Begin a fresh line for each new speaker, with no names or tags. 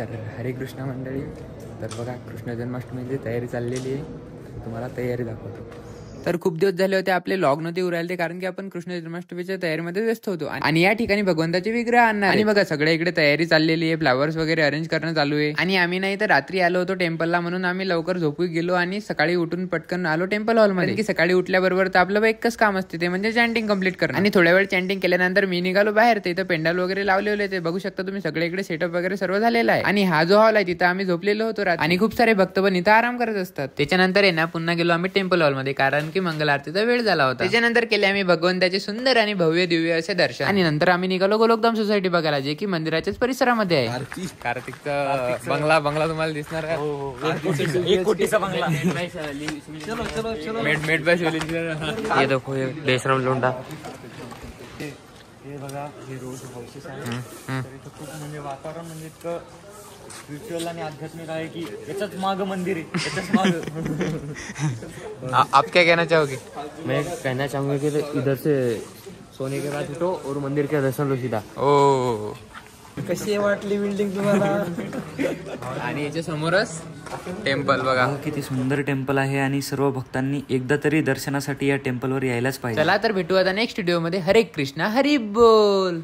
तर हरे कृष्ण मंडळी, तर बघा कृष्ण जन्माष्टमीची तयारी चाललेली आहे. तुम्हाला तयारी दाखवतो. तर खूप दिवस झाले होते आपले लॉग नव्हते उरायले, कारण की आपण कृष्ण जन्माष्टमीच्या तयारीमध्ये व्यस्त होतो. आणि या ठिकाणी भगवंताचे विग्रह आणणार आणि बघा सगळ्या इकडे तयारी चाललेली आहे. फ्लावर्स वगैरे अरेंज करणं चालू आहे. आणि आम्ही नाही तर रात्री आलो होतो टेम्पलला, म्हणून आम्ही लवकर झोपू गेलो आणि सकाळी उठून पटकन आलो टेम्पल हॉलमध्ये. की सकाळी उठल्याबरोबर तर आपलं एकच काम असते, ते म्हणजे चॅन्टिंग कंप्लीट करणं. आणि थोड्या वेळ चॅन्टिंग केल्यानंतर मी निघालो बाहेर. ते इथं पेंडल वगैरे लावलेले ते बघू शकता तुम्ही. सगळे इकडे सेटअप वगैरे सर्व झालेला आहे. आणि हा जो हॉल आहे तिथं आम्ही झोपलेलो होतो रात्री. आणि खूप सारे भक्त पण इथं आराम करत असतात. त्याच्यानंतर आहे ना पुन्हा गेलो आम्ही टेम्पल हॉलमध्ये, कारण की मंगल आरतीचा वेळ झाला होता. त्याच्यानंतर केले आम्ही भगवंताचे सुंदर आणि भव्य दिव्य असे दर्शन. आणि नंतर आम्ही निघालो गोलोकधाम सोसायटी बघायला, जे की मंदिराच्याच परिसरामध्ये आहे. कार्तिकचा बंगला तुम्हाला दिसणार का?
1 कोटीचा बंगला.
मेड बाय शिवलिंग.
ये देखो ये बेशरम लोंडा. हे बघा हे रोज हाऊसेस आहे. तर इथं खूप म्हणजे वातावरण म्हणजे इतकं स्पिरिच्युअल आणि आध्यात्मिक आहे की याच्याच मागं मंदिर आहे, याच्याच मागं.
आप क्या कहना चाहोगे?
मैं कहना चाहूंगा कि इधर से सोने के बाद उठो और मंदिर के दर्शन लो सीधा.
ओ
कशी वाटली बिल्डिंग तुम्हाला?
आणि याच्या समोरच टेम्पल बघा.
किती सुंदर टेम्पल आहे आणि सर्व भक्तांनी एकदा तरी दर्शनासाठी या टेम्पलवर यायलाच पाहिजे.
चला तर भेटू आता नेक्स्ट व्हिडिओ मध्ये. हरे कृष्णा हरी बोल.